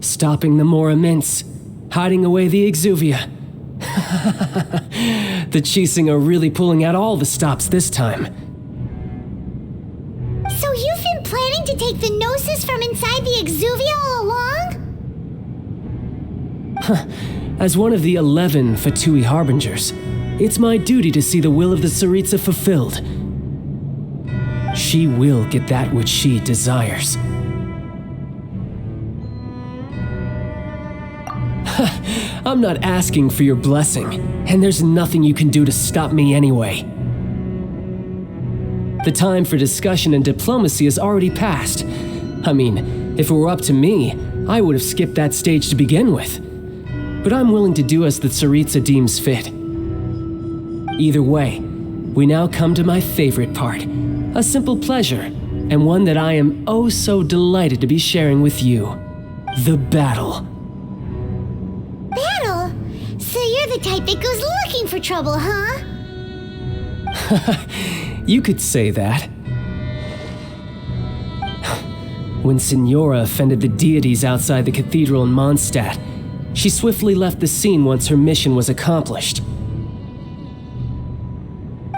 stopping the more immense, hiding away the Exuvia. The Chising are really pulling out all the stops this time. So you've been planning to take the Gnosis from inside the Exuvia all along? As one of the 11 Fatui Harbingers, it's my duty to see the will of the Tsaritsa fulfilled. She will get that which she desires. I'm not asking for your blessing, and there's nothing you can do to stop me anyway. The time for discussion and diplomacy has already passed. I mean, if it were up to me, I would have skipped that stage to begin with. But I'm willing to do as the Tsaritsa deems fit. Either way, we now come to my favorite part, a simple pleasure, and one that I am oh so delighted to be sharing with you. The battle. Battle? So you're the type that goes looking for trouble, huh? You could say that. When Signora offended the deities outside the cathedral in Mondstadt, she swiftly left the scene once her mission was accomplished.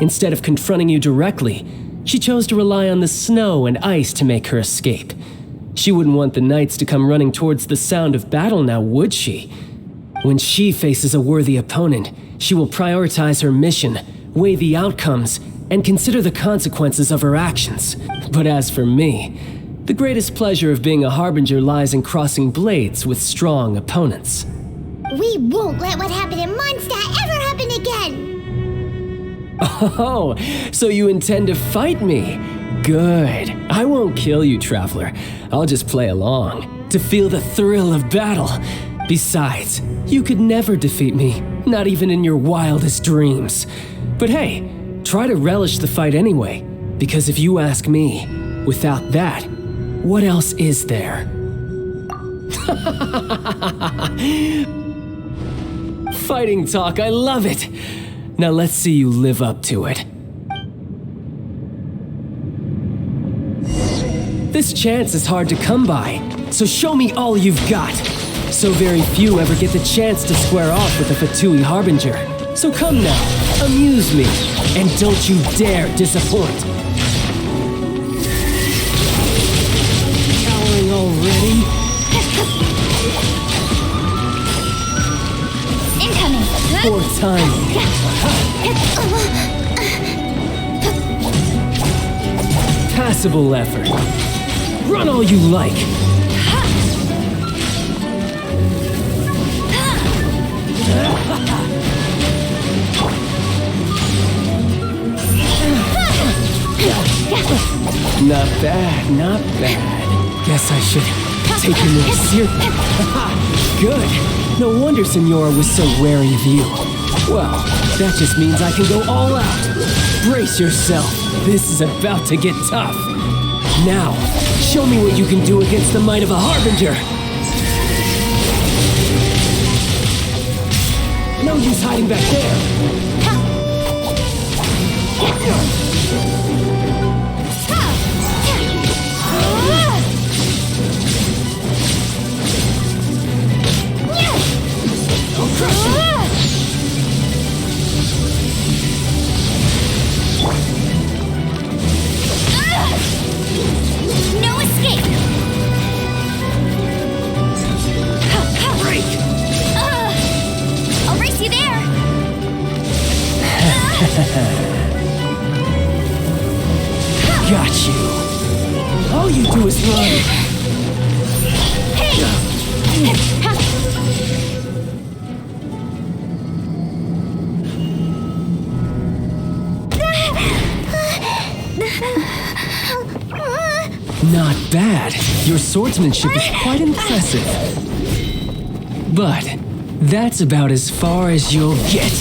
Instead of confronting you directly, she chose to rely on the snow and ice to make her escape. She wouldn't want the knights to come running towards the sound of battle now, would she? When she faces a worthy opponent, she will prioritize her mission, weigh the outcomes, and consider the consequences of her actions. But as for me, the greatest pleasure of being a Harbinger lies in crossing blades with strong opponents. We won't let what happened in Mondstadt ever happen again! Oh, so you intend to fight me? Good. I won't kill you, Traveler. I'll just play along, to feel the thrill of battle. Besides, you could never defeat me, not even in your wildest dreams. But hey, try to relish the fight anyway, because if you ask me, without that, what else is there? Fighting talk, I love it! Now let's see you live up to it. This chance is hard to come by, so show me all you've got. So very few ever get the chance to square off with a Fatui Harbinger. So come now, amuse me, and don't you dare disappoint. Cowering already? Incoming! Poor timing. Passable effort. Run all you like. Not bad, not bad. Guess I should take you more seriously. Good. No wonder Signora was so wary of you. Well, that just means I can go all out. Brace yourself. This is about to get tough. Now, show me what you can do against the might of a Harbinger. No use hiding back there. I'll crush you. No escape! Break! I'll race you there! Got you. All you do is run. Hey! Not bad. Your swordsmanship is quite impressive. But that's about as far as you'll get.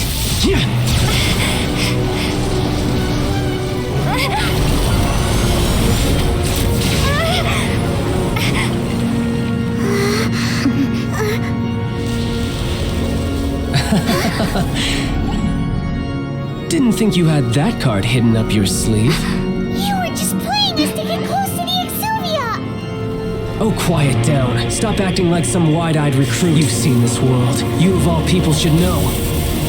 Didn't think you had that card hidden up your sleeve. You were just playing us to get close to the Exuvia! Oh, quiet down. Stop acting like some wide-eyed recruit. You've seen this world. You of all people should know.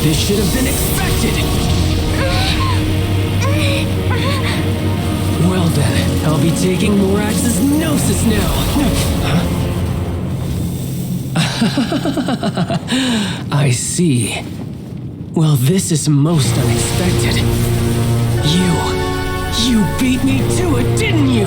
This should have been expected! Well then, I'll be taking Morax's Gnosis now! I see. Well, this is most unexpected. You beat me to it, didn't you?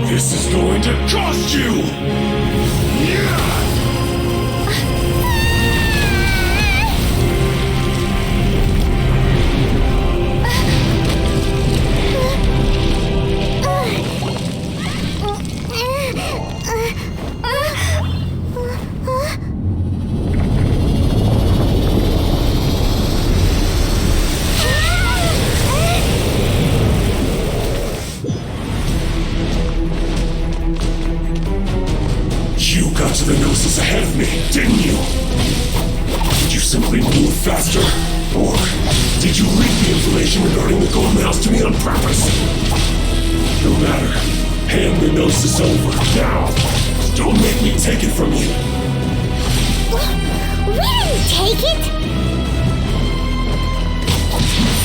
This is going to cost you! You got to the Gnosis ahead of me, didn't you? Did you simply move faster? Or did you leak the information regarding the Golden House to me on purpose? No matter. Hand the Gnosis over, now. Don't make me take it from you. We didn't take it!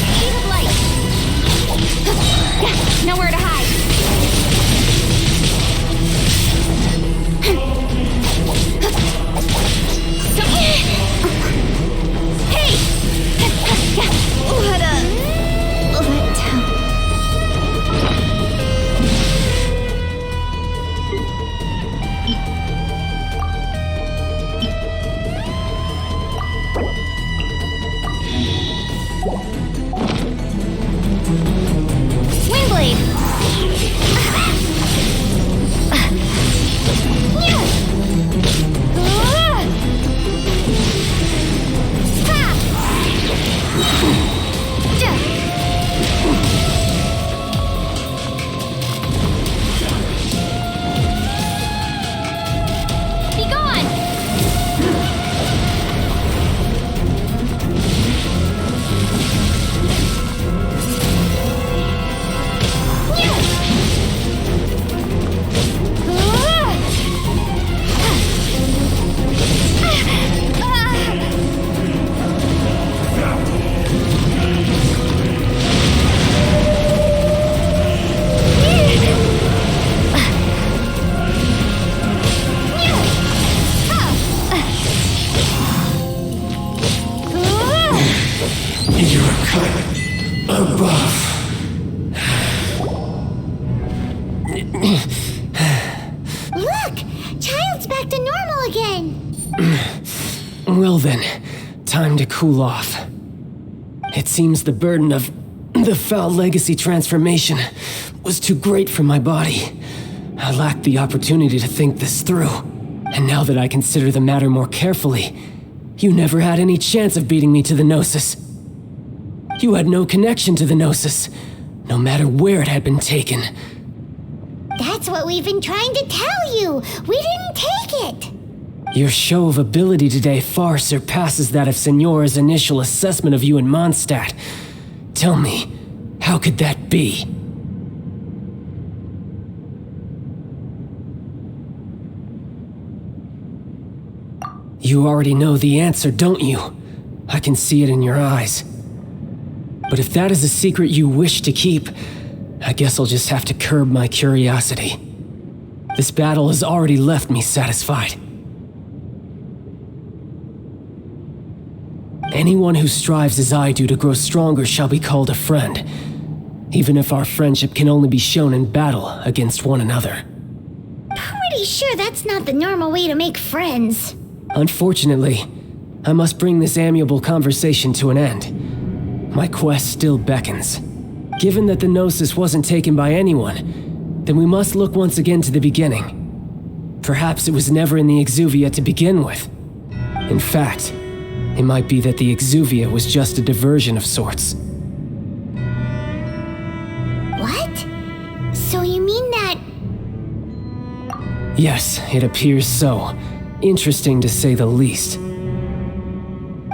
Speed of light! Nowhere to hide! Hey! What a... letdown. Windblade! Be gone! You're cut above. Look! Child's back to normal again! Well then, time to cool off. It seems the burden of the foul legacy transformation was too great for my body. I lacked the opportunity to think this through. And now that I consider the matter more carefully, you never had any chance of beating me to the Gnosis. You had no connection to the Gnosis, no matter where it had been taken. That's what we've been trying to tell you! We didn't take it! Your show of ability today far surpasses that of Signora's initial assessment of you in Mondstadt. Tell me, how could that be? You already know the answer, don't you? I can see it in your eyes. But if that is a secret you wish to keep, I guess I'll just have to curb my curiosity. This battle has already left me satisfied. Anyone who strives as I do to grow stronger shall be called a friend, even if our friendship can only be shown in battle against one another. Pretty sure that's not the normal way to make friends. Unfortunately, I must bring this amiable conversation to an end. My quest still beckons. Given that the Gnosis wasn't taken by anyone, then we must look once again to the beginning. Perhaps it was never in the Exuvia to begin with. In fact, it might be that the Exuvia was just a diversion of sorts. What? So you mean that... Yes, it appears so. Interesting to say the least.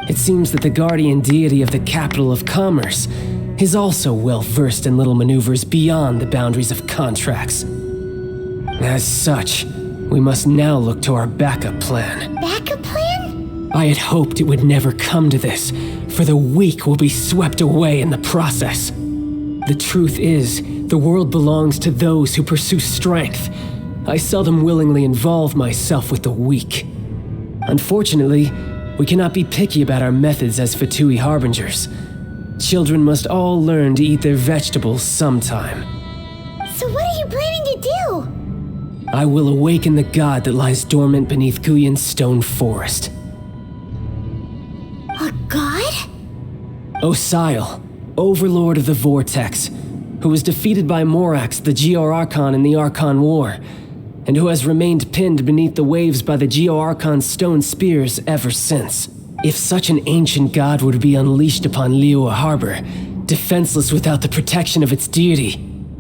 It seems that the guardian deity of the capital of commerce is also well versed in little maneuvers beyond the boundaries of contracts. As such, we must now look to our backup plan. backup plan? I had hoped it would never come to this, for the weak will be swept away in the process. The truth is, the world belongs to those who pursue strength. I seldom willingly involve myself with the weak. Unfortunately, we cannot be picky about our methods as Fatui Harbingers. Children must all learn to eat their vegetables sometime. So what are you planning to do? I will awaken the god that lies dormant beneath Guyon's stone forest. A god? Osial, overlord of the Vortex, who was defeated by Morax, the Geo-Archon in the Archon War, and who has remained pinned beneath the waves by the Geo-Archon's stone spears ever since. If such an ancient god were to be unleashed upon Liyue Harbor, defenseless without the protection of its deity,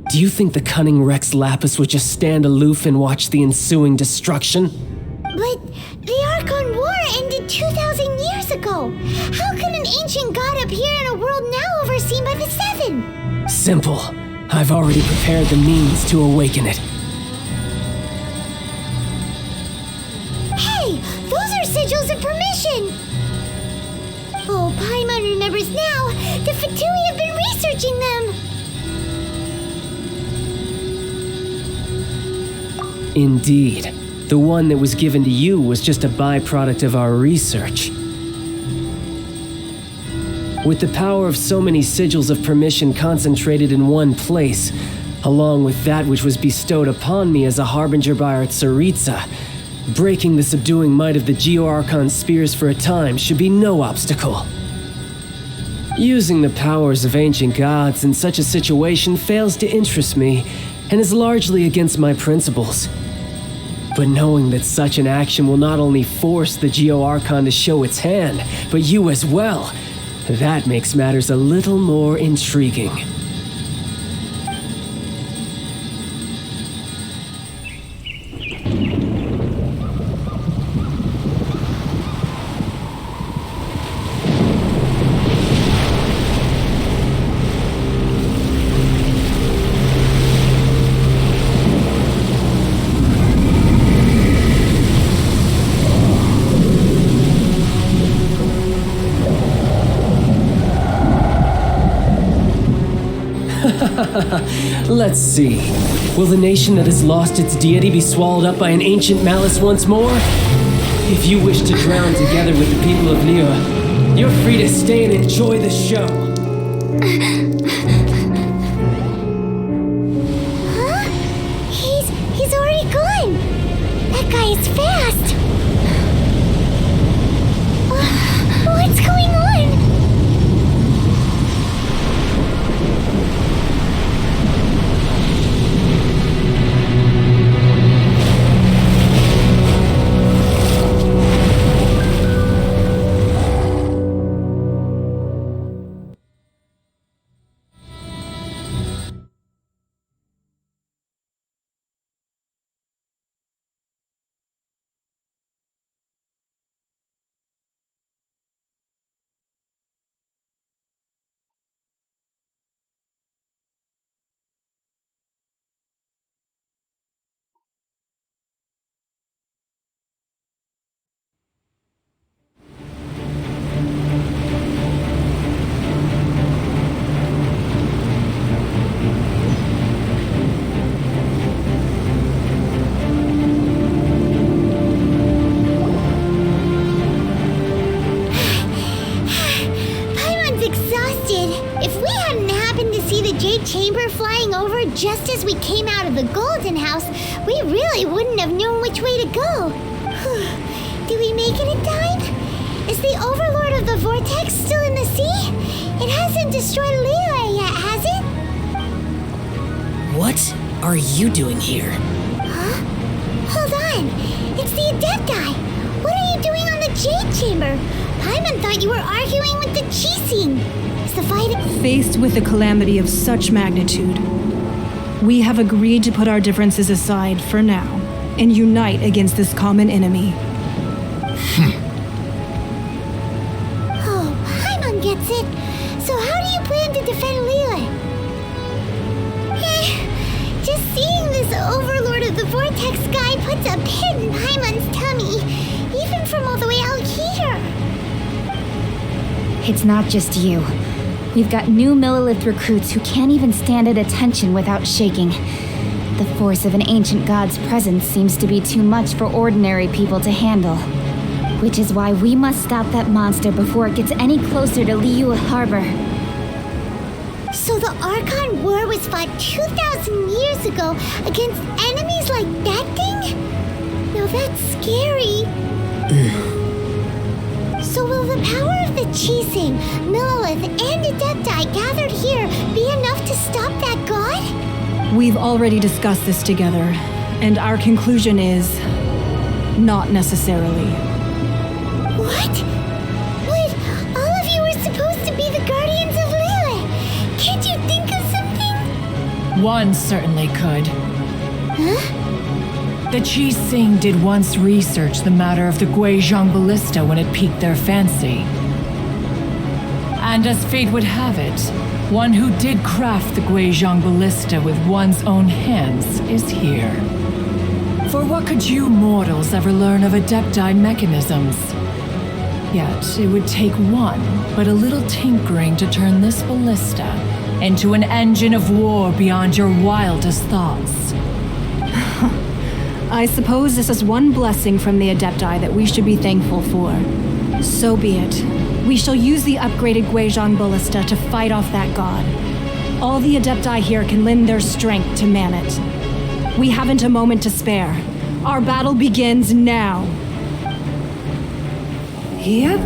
do you think the cunning Rex Lapis would just stand aloof and watch the ensuing destruction? But the Archon War ended 2,000 years ago. How can an ancient god appear in a world now overseen by the Seven? Simple. I've already prepared the means to awaken it. Hey, those are sigils of permission! Oh, Paimon remembers now. The Fatui have been researching them. Indeed. The one that was given to you was just a byproduct of our research. With the power of so many sigils of permission concentrated in one place, along with that which was bestowed upon me as a harbinger by our Tsaritsa, breaking the subduing might of the Geo-Archon spears for a time should be no obstacle. Using the powers of ancient gods in such a situation fails to interest me and is largely against my principles. But knowing that such an action will not only force the Geo-Archon to show its hand, but you as well, that makes matters a little more intriguing. Let's see. Will the nation that has lost its deity be swallowed up by an ancient malice once more? If you wish to drown together with the people of Liyue, you're free to stay and enjoy the show. Huh? He's already gone. That guy is fast. What's going on? Chamber flying over just as we came out of the Golden House, we really wouldn't have known which way to go. Did we make it in time? Is the Overlord of the Vortex still in the sea? It hasn't destroyed Liyue yet, has it? What are you doing here? Huh? Hold on. It's the Adepti. What are you doing on the Jade Chamber? Paimon thought you were arguing with the Chising. Is the fight... Faced with a calamity of such magnitude, we have agreed to put our differences aside for now and unite against this common enemy. Oh, Paimon gets it. So how do you plan to defend Liyue? Just seeing this Overlord of the Vortex guy puts a pit in Paimon's tummy, even from all the way out here. It's not just you. We've got new Millilith recruits who can't even stand at attention without shaking. The force of an ancient god's presence seems to be too much for ordinary people to handle. Which is why we must stop that monster before it gets any closer to Liyue Harbor. So the Archon War was fought 2,000 years ago against enemies like that thing? Now that's scary. So will the power of the Chising, Millilith, and Adepti gathered here be enough to stop that god? We've already discussed this together, and our conclusion is not necessarily. What? But all of you were supposed to be the guardians of Liyue. Can't you think of something? One certainly could. Huh? The Chising did once research the matter of the Guizhong ballista when it piqued their fancy. And as fate would have it, one who did craft the Guizhong ballista with one's own hands is here. For what could you mortals ever learn of Adepti mechanisms? Yet it would take one but a little tinkering to turn this ballista into an engine of war beyond your wildest thoughts. I suppose this is one blessing from the Adepti that we should be thankful for. So be it. We shall use the upgraded Guizhong ballista to fight off that god. All the Adepti here can lend their strength to man it. We haven't a moment to spare. Our battle begins now. Yep.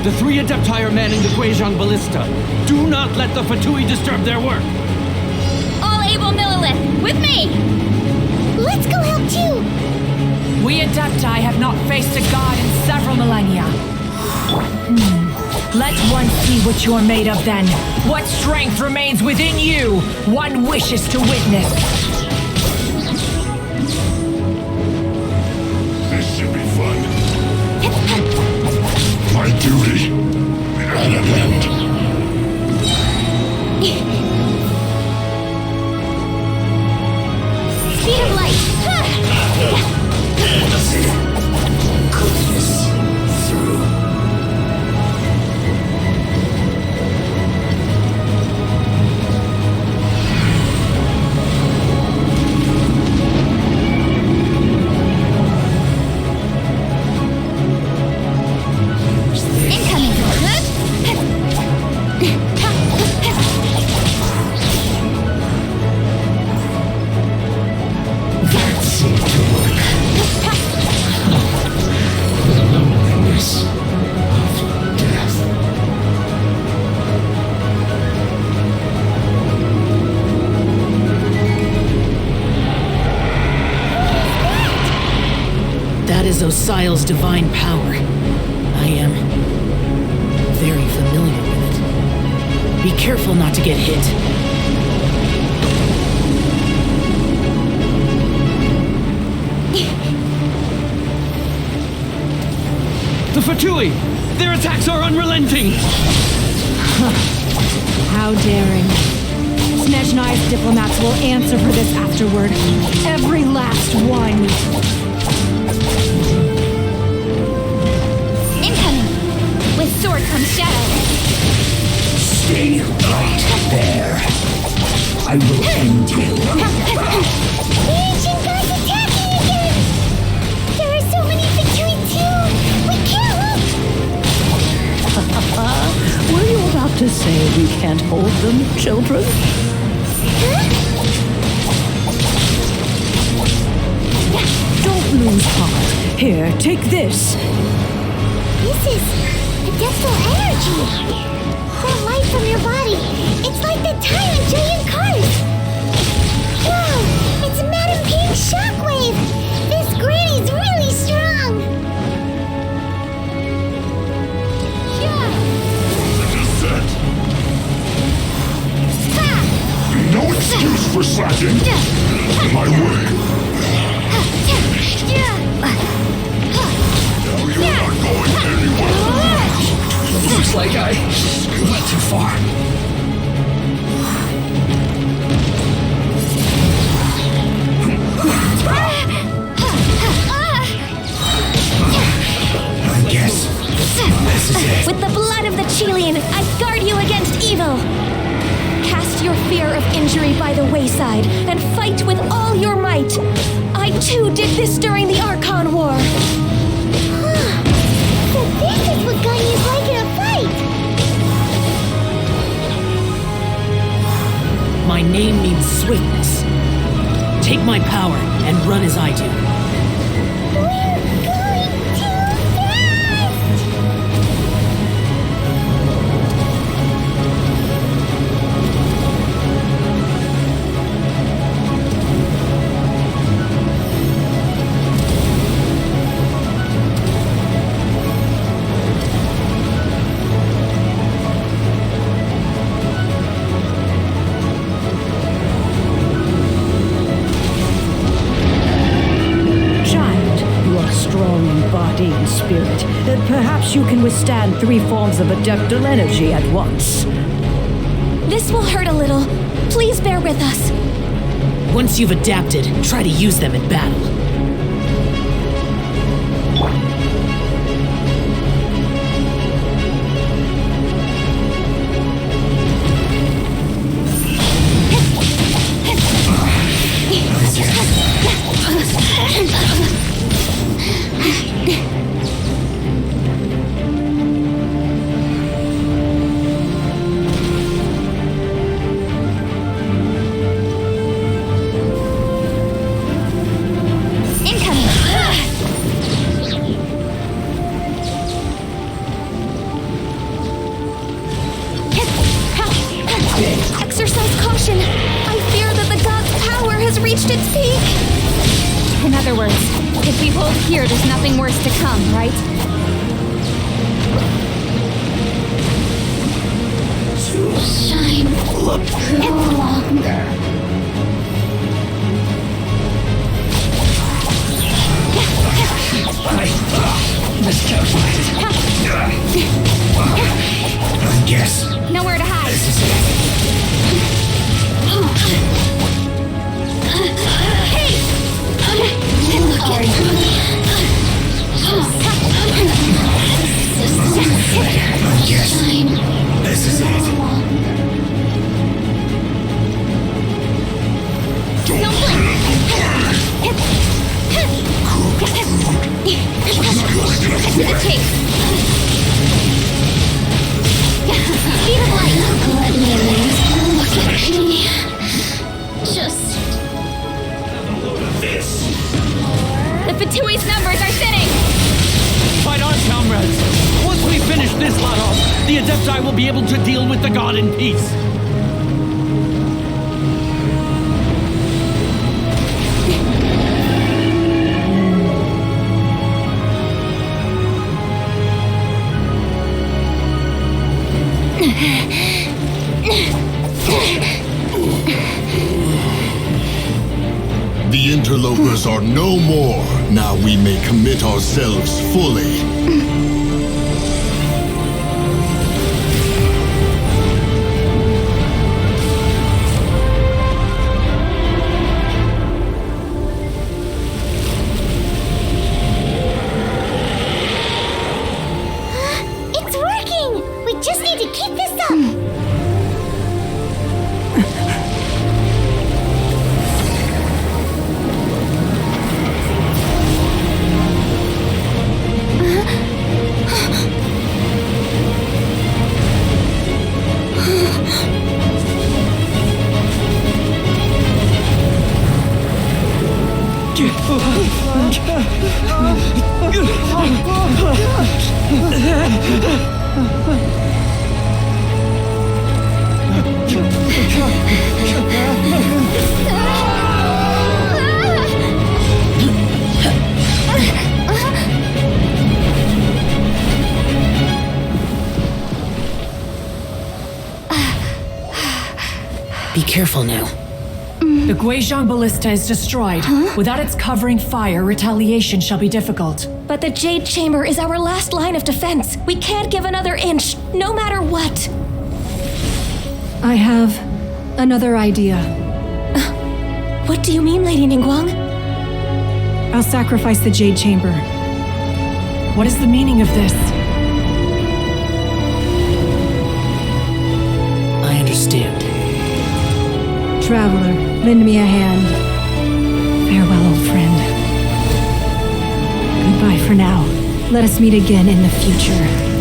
The three Adepti are manning the Guizhong ballista. Do not let the Fatui disturb their work. All able Millilith, with me! Let's go help too! We Adepti have not faced a god in several millennia. Let one see what you're made of then. What strength remains within you, one wishes to witness. This should be fun. My duty at an end. Speed of light! Cook this through. Osial's divine power. I am very familiar with it. Be careful not to get hit. The Fatui! Their attacks are unrelenting! How daring. Snezhnai's diplomats will answer for this afterward. Every last one. Incoming! With sword comes shadow. Stay right there. I will end you. The ancient god's attacking again! There are so many victories too! We can't look! Were you about to say we can't hold them, children? Don't lose heart. Here, take this. This is adeptal energy! That light from your body, it's like the Tyrant Julian Cars! Wow! It's Madame Ping's shockwave! This granny's really strong! Yeah! Descent. Ha! No excuse for slacking. My way. No, you're not going anywhere. Looks like I went too far. I guess this is it. With the blood of the Chilean, I guard you against evil. Cast your fear of injury by the wayside and fight with all your might. I too did this during the Archon War. So this is what Gunny's like in a fight! My name means swiftness. Take my power and run as I do. We're going too fast! Strong in body and spirit, that perhaps you can withstand 3 forms of adeptal energy at once. This will hurt a little. Please bear with us. Once you've adapted, try to use them in battle. Exercise caution. I fear that the god's power has reached its peak. In other words, if we hold here, there's nothing worse to come, right? Shine no longer. Miscalculated. I guess. Nowhere to hide. Hey! Look at I guess. This is it. To the tape. Speed of light. Let me look at me. Just. The Fatui's numbers are thinning. Fight on, comrades! Once we finish this lot off, the Adepti will be able to deal with the god in peace. The interlopers are no more. Now we may commit ourselves fully. It's working! We just need to keep this up! Be careful now. The Guizhong Ballista is destroyed. Without its covering fire, retaliation shall be difficult. But the Jade Chamber is our last line of defense. We can't give another inch, no matter what. I have another idea. What do you mean, Lady Ningguang? I'll sacrifice the Jade Chamber. What is the meaning of this? I understand. Traveler, lend me a hand. Farewell, old friend. Goodbye for now. Let us meet again in the future.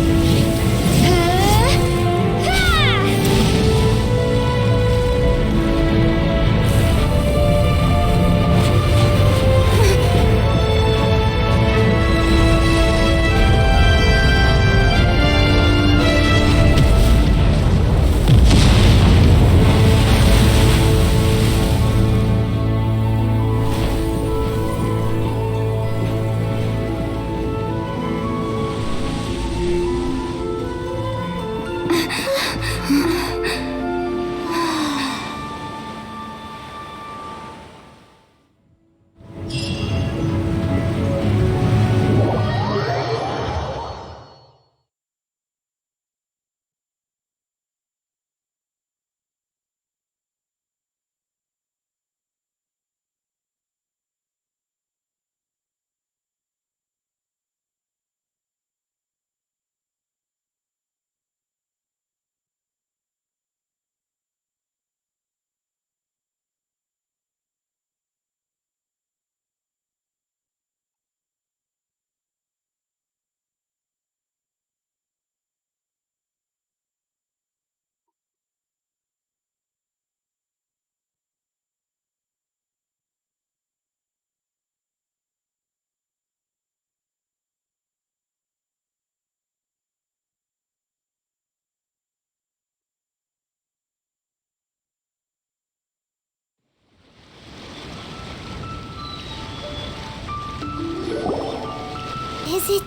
Is it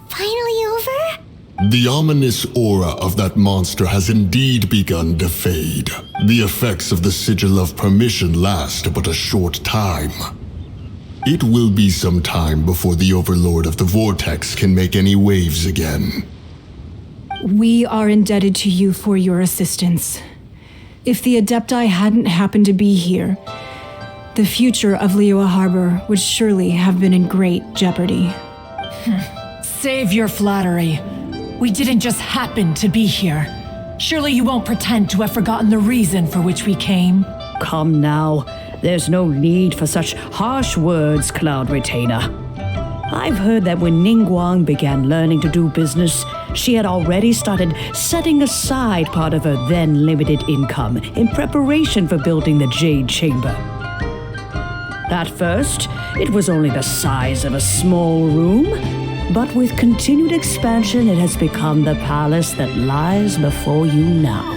finally over? The ominous aura of that monster has indeed begun to fade. The effects of the Sigil of Permission last but a short time. It will be some time before the Overlord of the Vortex can make any waves again. We are indebted to you for your assistance. If the Adepti hadn't happened to be here, the future of Liyue Harbor would surely have been in great jeopardy. Save your flattery. We didn't just happen to be here. Surely you won't pretend to have forgotten the reason for which we came. Come now. There's no need for such harsh words, Cloud Retainer. I've heard that when Ningguang began learning to do business, she had already started setting aside part of her then limited income in preparation for building the Jade Chamber. At first, it was only the size of a small room, but with continued expansion, it has become the palace that lies before you now.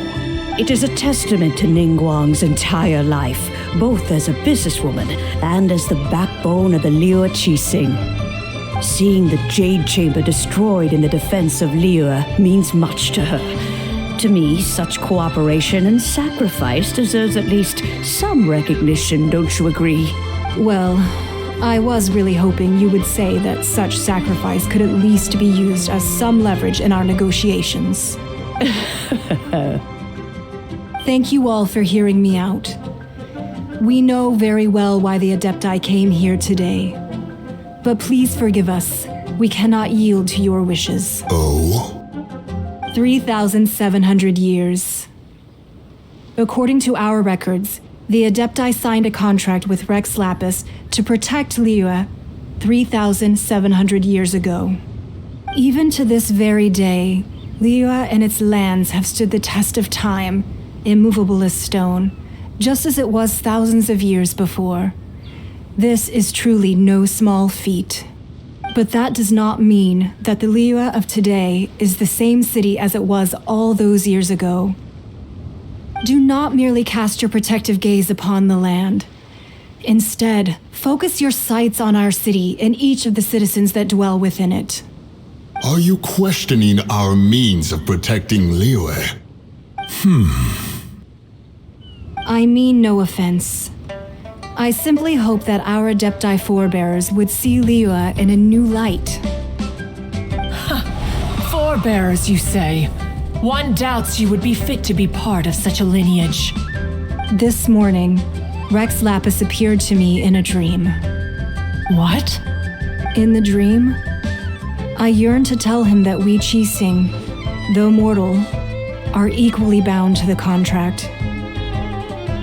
It is a testament to Ningguang's entire life, both as a businesswoman and as the backbone of the Liyue Qixing. Seeing the Jade Chamber destroyed in the defense of Liyue means much to her, To me, such cooperation and sacrifice deserves at least some recognition, don't you agree? Well, I was really hoping you would say that such sacrifice could at least be used as some leverage in our negotiations. Thank you all for hearing me out. We know very well why the Adepti came here today. But please forgive us. We cannot yield to your wishes. Oh? 3,700 years. According to our records, the Adepti signed a contract with Rex Lapis to protect Liyue 3,700 years ago. Even to this very day, Liyue and its lands have stood the test of time, immovable as stone, just as it was thousands of years before. This is truly no small feat. But that does not mean that the Liyue of today is the same city as it was all those years ago. Do not merely cast your protective gaze upon the land. Instead, focus your sights on our city and each of the citizens that dwell within it. Are you questioning our means of protecting Liyue? I mean no offense. I simply hope that our Adepti forebears would see Liyue in a new light. Forebearers, you say? One doubts you would be fit to be part of such a lineage. This morning, Rex Lapis appeared to me in a dream. What? In the dream, I yearned to tell him that we Qixing, though mortal, are equally bound to the contract.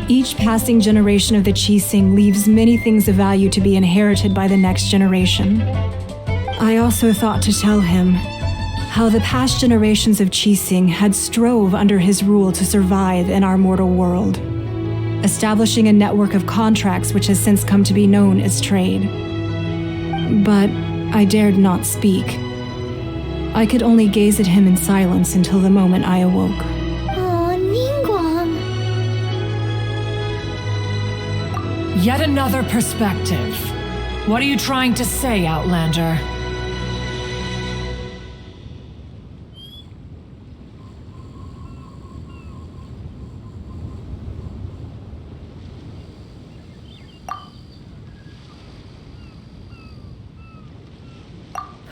Each passing generation of the Qixing leaves many things of value to be inherited by the next generation. I also thought to tell him how the past generations of Qixing had strove under his rule to survive in our mortal world, establishing a network of contracts which has since come to be known as trade. But I dared not speak. I could only gaze at him in silence until the moment I awoke. Yet another perspective. What are you trying to say, Outlander?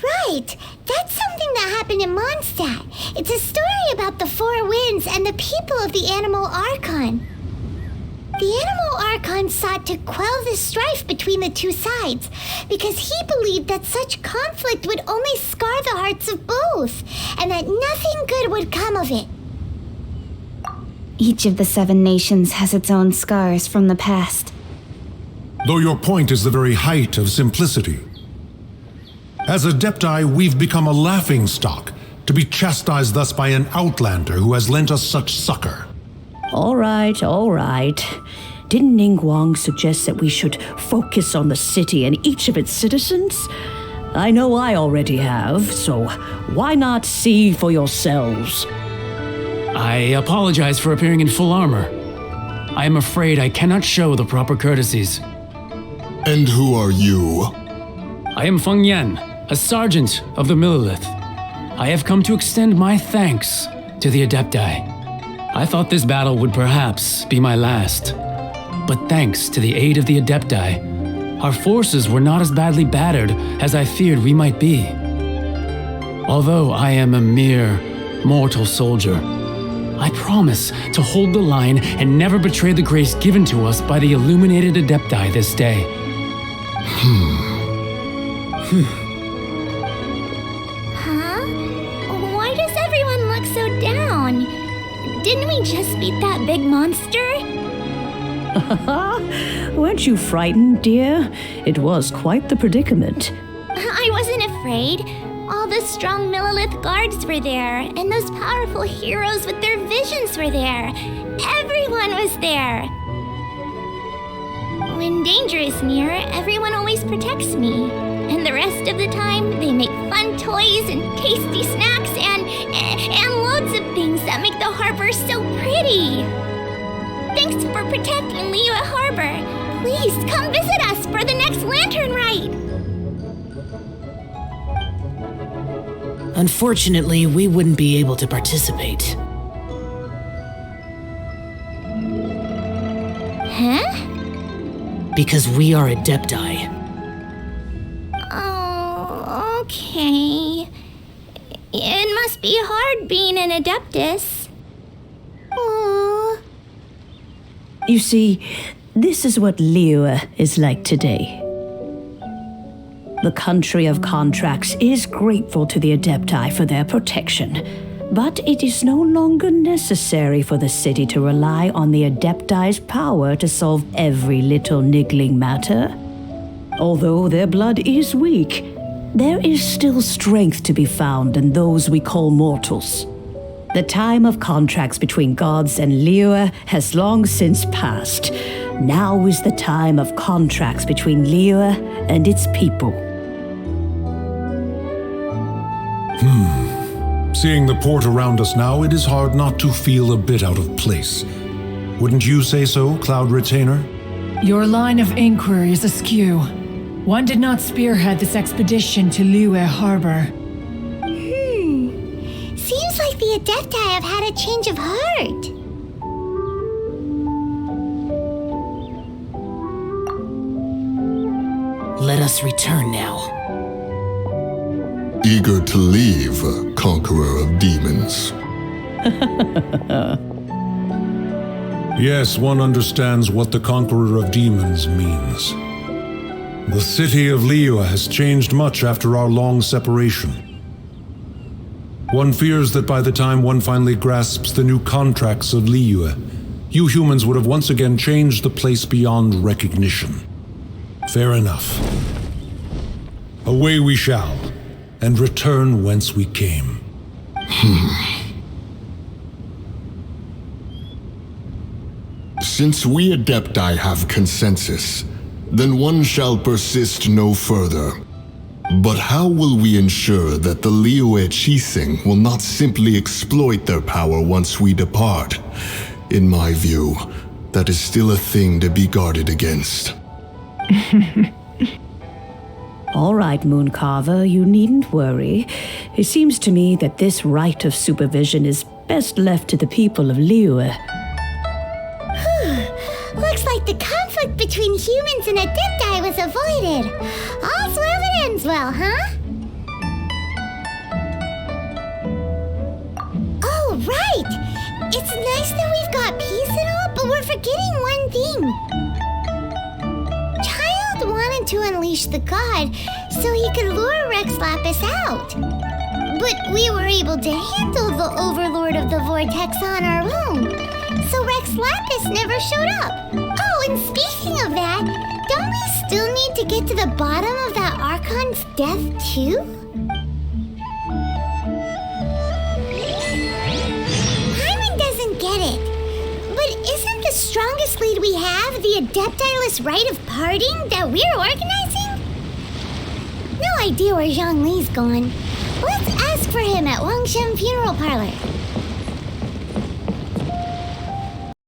Right! That's something that happened in Mondstadt. It's a story about the Four Winds and the people of the Animal Archon. The Animal Archon sought to quell the strife between the two sides because he believed that such conflict would only scar the hearts of both, and that nothing good would come of it. Each of the 7 nations has its own scars from the past. Though your point is the very height of simplicity. As Adepti, we've become a laughingstock, to be chastised thus by an outlander who has lent us such succor. All right. Didn't Ningguang suggest that we should focus on the city and each of its citizens? I know I already have, so why not see for yourselves? I apologize for appearing in full armor. I am afraid I cannot show the proper courtesies. And who are you? I am Feng Yan, a sergeant of the Millilith. I have come to extend my thanks to the Adepti. I thought this battle would perhaps be my last. But thanks to the aid of the Adepti, our forces were not as badly battered as I feared we might be. Although I am a mere mortal soldier, I promise to hold the line and never betray the grace given to us by the illuminated Adepti this day. Huh? Why does everyone look so down? Didn't we just beat that big monster? Weren't you frightened, dear? It was quite the predicament. I wasn't afraid. All the strong Millilith guards were there, and those powerful heroes with their visions were there. Everyone was there. When danger is near, everyone always protects me. And the rest of the time, they make fun toys and tasty snacks and loads of things that make the harbor so pretty. Thanks for protecting Liyue Harbor. Please come visit us for the next lantern ride. Unfortunately, we wouldn't be able to participate. Huh? Because we are Adepti. Oh, okay. It must be hard being an Adeptus. Aww. You see, this is what Liyue is like today. The country of contracts is grateful to the Adepti for their protection, but it is no longer necessary for the city to rely on the Adepti's power to solve every little niggling matter. Although their blood is weak, there is still strength to be found in those we call mortals. The time of contracts between gods and Liyue has long since passed. Now is the time of contracts between Liyue and its people. Seeing the port around us now, it is hard not to feel a bit out of place. Wouldn't you say so, Cloud Retainer? Your line of inquiry is askew. One did not spearhead this expedition to Liyue Harbor. Seems like the Adepti have had a change of heart. Let us return now. Eager to leave, conqueror of demons. Yes, one understands what the Conqueror of Demons means. The city of Liyue has changed much after our long separation. One fears that by the time one finally grasps the new contracts of Liyue, you humans would have once again changed the place beyond recognition. Fair enough. Away we shall, and return whence we came. Since we Adepti have consensus, then one shall persist no further. But how will we ensure that the Liyue Chising will not simply exploit their power once we depart? In my view, that is still a thing to be guarded against. All right, Mooncarver, you needn't worry. It seems to me that this right of supervision is best left to the people of Liyue. Looks like the conflict between humans and Adepti was avoided. All's well that ends well, huh? Oh, right! It's nice that we've got peace and all, but we're forgetting one thing. Child wanted to unleash the god so he could lure Rex Lapis out. But we were able to handle the Overlord of the Vortex on our own, so Rex Lapis never showed up. Oh, and speaking of that, don't we still need to get to the bottom of that Archon's death, too? Hyman doesn't get it. But isn't the strongest lead we have the Adepti-less rite of parting that we're organizing? No idea where Zhang Li's gone. Let's ask for him at Wangshen Funeral Parlor.